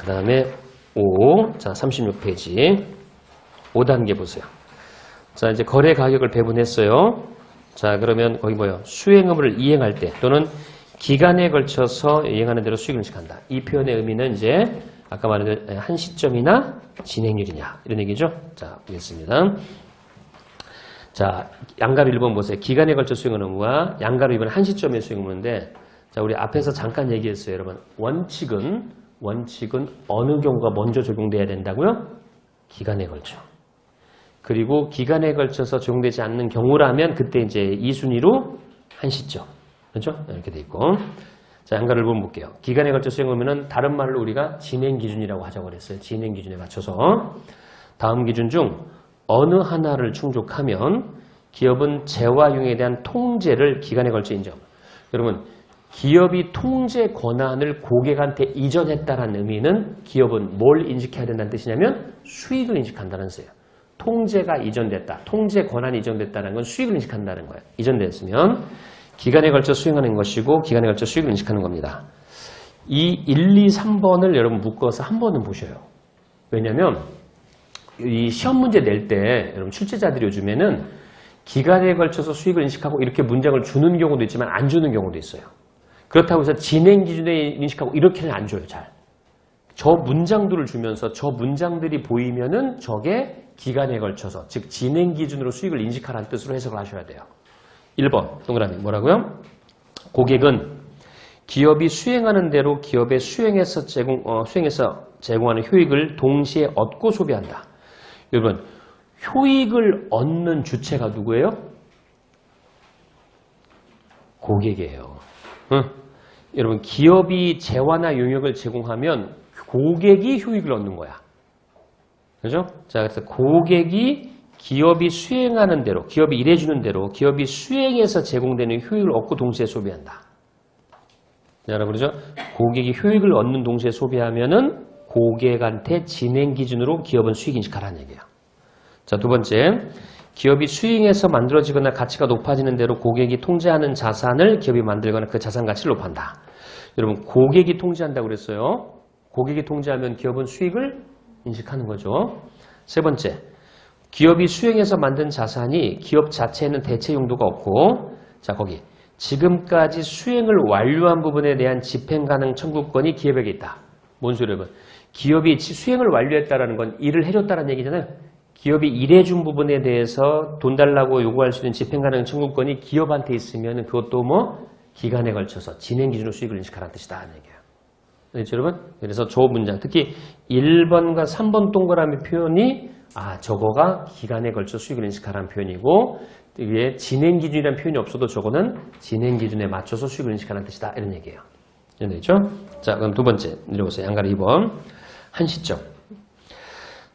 그 다음에 5. 자, 36페이지. 5단계 보세요. 자, 이제 거래 가격을 배분했어요. 자, 그러면 거기 뭐예요? 수행 의무를 이행할 때 또는 기간에 걸쳐서 이행하는 대로 수익을 인식한다. 이 표현의 의미는 이제 아까 말한 한 시점이나 진행률이냐 이런 얘기죠. 자, 보겠습니다. 자, 양가로 1번 보세요. 기간에 걸쳐 수행하는 의무와 양가로 2번 한 시점에 수행 의무인데, 자, 우리 앞에서 잠깐 얘기했어요, 여러분. 원칙은 어느 경우가 먼저 적용돼야 된다고요? 기간에 걸쳐. 그리고 기간에 걸쳐서 적용되지 않는 경우라면 그때 이제 2순위로 한 시점. 그렇죠? 이렇게 돼 있고. 자, 양가를 한번 볼게요. 기간에 걸쳐 수행하면은 다른 말로 우리가 진행 기준이라고 하자고 그랬어요. 진행 기준에 맞춰서. 다음 기준 중 어느 하나를 충족하면 기업은 재화용에 대한 통제를 기간에 걸쳐 인정. 여러분, 기업이 통제 권한을 고객한테 이전했다는 의미는 기업은 뭘 인식해야 된다는 뜻이냐면 수익을 인식한다는 뜻이에요. 통제가 이전됐다. 통제 권한이 이전됐다는 건 수익을 인식한다는 거예요. 이전됐으면 기간에 걸쳐 수행하는 것이고 기간에 걸쳐 수익을 인식하는 겁니다. 이 1, 2, 3번을 여러분 묶어서 한 번은 보셔요. 왜냐하면 이 시험 문제 낼 때 여러분 출제자들이 요즘에는 기간에 걸쳐서 수익을 인식하고 이렇게 문장을 주는 경우도 있지만 안 주는 경우도 있어요. 그렇다고 해서 진행 기준에 인식하고 이렇게는 안 줘요. 잘. 저 문장들을 주면서 저 문장들이 보이면은 저게 기간에 걸쳐서 즉 진행 기준으로 수익을 인식하라는 뜻으로 해석을 하셔야 돼요. 1번 동그라미 뭐라고요? 고객은 기업이 수행하는 대로 기업의 수행해서 제공하는 효익을 동시에 얻고 소비한다. 여러분, 효익을 얻는 주체가 누구예요? 고객이에요. 응? 여러분, 기업이 재화나 용역을 제공하면 고객이 효익을 얻는 거야. 그죠? 자, 그래서 고객이 기업이 수행하는 대로, 기업이 일해주는 대로 기업이 수행해서 제공되는 효익을 얻고 동시에 소비한다. 자, 여러분, 그죠? 고객이 효익을 얻는 동시에 소비하면은 고객한테 진행 기준으로 기업은 수익 인식하라는 얘기예요. 자, 두 번째, 기업이 수행해서 만들어지거나 가치가 높아지는 대로 고객이 통제하는 자산을 기업이 만들거나 그 자산 가치를 높한다. 여러분, 고객이 통제한다고 그랬어요. 고객이 통제하면 기업은 수익을 인식하는 거죠. 세 번째, 기업이 수행해서 만든 자산이 기업 자체에는 대체 용도가 없고, 자, 거기 지금까지 수행을 완료한 부분에 대한 집행 가능 청구권이 기업에게 있다. 뭔 소리예요, 여러분? 기업이 수행을 완료했다라는 건 일을 해줬다는 얘기잖아요. 기업이 일해준 부분에 대해서 돈 달라고 요구할 수 있는 집행 가능 청구권이 기업한테 있으면 그것도 뭐 기간에 걸쳐서 진행 기준으로 수익을 인식하라는 뜻이다 하는 얘기예요. 그렇죠, 여러분? 그래서 저 문장, 특히 1번과 3번 동그라미 표현이 저거가 기간에 걸쳐 수익을 인식하라는 표현이고 위에 진행 기준이라는 표현이 없어도 저거는 진행 기준에 맞춰서 수익을 인식하라는 뜻이다 이런 얘기예요. 이해되죠? 자, 그럼 두 번째 읽어보세요. 양가로 2번. 한 시점.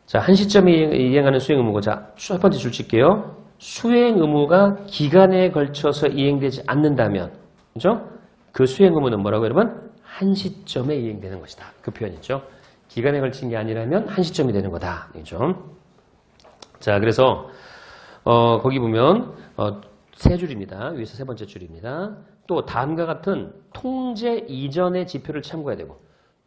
자, 한 시점에 이행하는 수행 의무고, 자, 첫 번째 줄 칠게요. 수행 의무가 기간에 걸쳐서 이행되지 않는다면, 그죠? 그 수행 의무는 뭐라고 여러분? 한 시점에 이행되는 것이다. 그 표현이죠. 기간에 걸친 게 아니라면 한 시점이 되는 거다. 그죠? 자, 그래서, 거기 보면, 세 줄입니다. 위에서 세 번째 줄입니다. 또 다음과 같은 통제 이전의 지표를 참고해야 되고,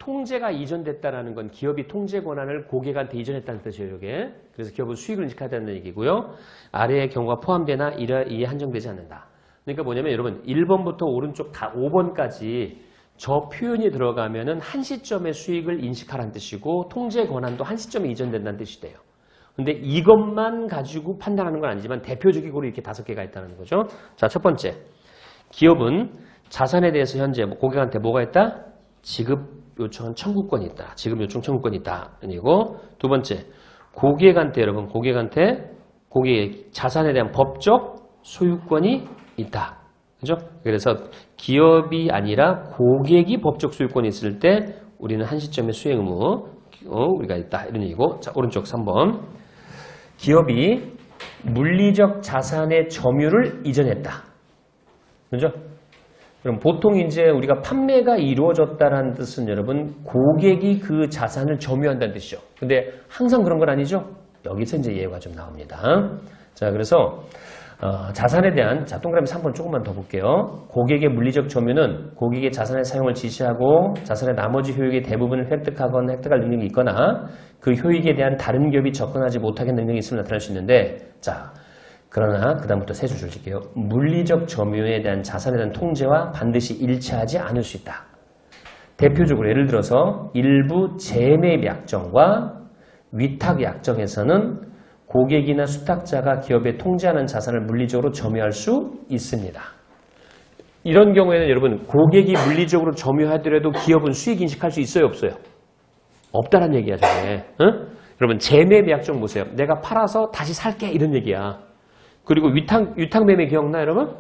통제가 이전됐다는 건 기업이 통제 권한을 고객한테 이전했다는 뜻이에요. 이게. 그래서 기업은 수익을 인식하다는 얘기고요. 아래의 경우가 포함되나 이에 한정되지 않는다. 그러니까 뭐냐면 여러분 1번부터 오른쪽 다 5번까지 저 표현이 들어가면은 한 시점의 수익을 인식하라는 뜻이고 통제 권한도 한 시점에 이전된다는 뜻이 돼요. 근데 이것만 가지고 판단하는 건 아니지만 대표적으로 이렇게 5개가 있다는 거죠. 자, 첫 번째. 기업은 자산에 대해서 현재 고객한테 뭐가 있다? 지급 요청 청구권이 있다. 지급 요청 청구권이 있다. 그리고 두 번째, 고객한테 여러분 고객의 자산에 대한 법적 소유권이 있다. 그죠? 그래서 기업이 아니라 고객이 법적 소유권이 있을 때 우리는 한 시점의 수행 의무 우리가 있다. 이런 얘기고. 자, 오른쪽 3번. 기업이 물리적 자산의 점유를 이전했다. 그죠? 그럼 보통 이제 우리가 판매가 이루어졌다는 뜻은 여러분 고객이 그 자산을 점유한다는 뜻이죠. 근데 항상 그런 건 아니죠. 여기서 이제 예외가 좀 나옵니다. 자, 그래서 자산에 대한, 자, 동그라미 3번 조금만 더 볼게요. 고객의 물리적 점유는 고객의 자산의 사용을 지시하고 자산의 나머지 효익의 대부분을 획득하거나 획득할 능력이 있거나 그 효익에 대한 다른 기업이 접근하지 못하게 능력이 있음을 나타낼 수 있는데, 자, 그러나 그 다음부터 세 줄을 줄게요. 물리적 점유에 대한 자산에 대한 통제와 반드시 일치하지 않을 수 있다. 대표적으로 예를 들어서 일부 재매입 약정과 위탁 약정에서는 고객이나 수탁자가 기업에 통제하는 자산을 물리적으로 점유할 수 있습니다. 이런 경우에는 여러분 고객이 물리적으로 점유하더라도 기업은 수익 인식할 수 있어요, 없어요? 없다란 얘기야, 저게. 응? 여러분 재매입 약정 보세요. 내가 팔아서 다시 살게 이런 얘기야. 그리고 위탁 매매 기억나, 여러분?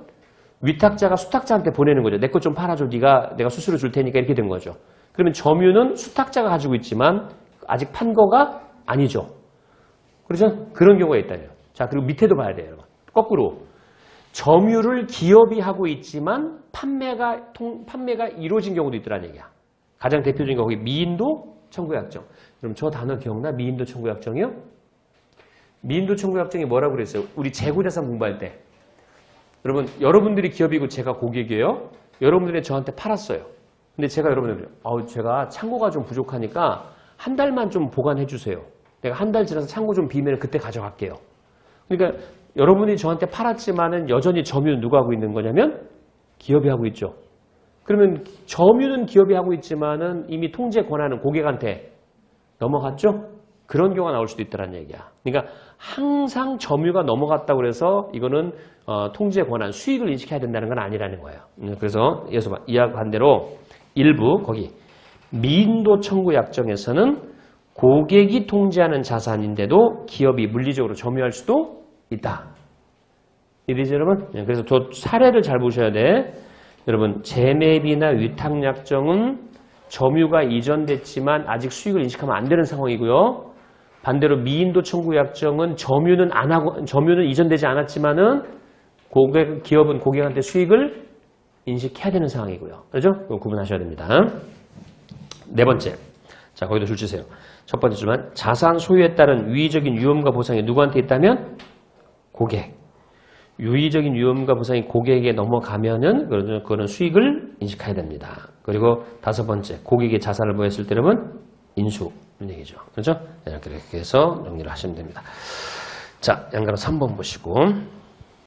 위탁자가 수탁자한테 보내는 거죠. 내 것 좀 팔아줘. 내가 수수료 줄 테니까 이렇게 된 거죠. 그러면 점유는 수탁자가 가지고 있지만 아직 판 거가 아니죠. 그렇죠? 그런 경우가 있다요. 자, 그리고 밑에도 봐야 돼요, 여러분. 거꾸로. 점유를 기업이 하고 있지만 판매가 이루어진 경우도 있더라는 얘기야. 가장 대표적인 거 거기 미인도 청구약정. 그럼 저 단어 기억나? 미인도 청구약정이요? 미인도 청구약정이 뭐라고 그랬어요? 우리 재고자산 공부할 때. 여러분들이 기업이고 제가 고객이에요. 여러분들이 저한테 팔았어요. 근데 제가 여러분들, 제가 창고가 좀 부족하니까 한 달만 좀 보관해 주세요. 내가 한 달 지나서 창고 좀 비면 그때 가져갈게요. 그러니까 여러분이 저한테 팔았지만은 여전히 점유는 누가 하고 있는 거냐면 기업이 하고 있죠. 그러면 점유는 기업이 하고 있지만은 이미 통제 권한은 고객한테 넘어갔죠? 그런 경우가 나올 수도 있다는 얘기야. 그러니까 항상 점유가 넘어갔다고 그래서 이거는 통제 권한, 수익을 인식해야 된다는 건 아니라는 거예요. 그래서 이어서 이와 반대로 일부 거기 미인도 청구 약정에서는 고객이 통제하는 자산인데도 기업이 물리적으로 점유할 수도 있다. 이해되죠, 여러분? 그래서 저 사례를 잘 보셔야 돼. 여러분, 재매입이나 위탁약정은 점유가 이전됐지만 아직 수익을 인식하면 안 되는 상황이고요. 반대로 미인도 청구 약정은 점유는 이전되지 않았지만은 기업은 고객한테 수익을 인식해야 되는 상황이고요. 그렇죠? 구분하셔야 됩니다. 네 번째. 자, 거기도 줄 치세요. 첫 번째 줄만 자산 소유에 따른 유의적인 위험과 보상이 누구한테 있다면? 고객. 유의적인 위험과 보상이 고객에게 넘어가면은 그거는 수익을 인식해야 됩니다. 그리고 다섯 번째, 고객의 자산을 보였을 때는 인수. 이런 얘기죠. 그렇죠? 이렇게 해서 정리를 하시면 됩니다. 자, 양가로 3번 보시고.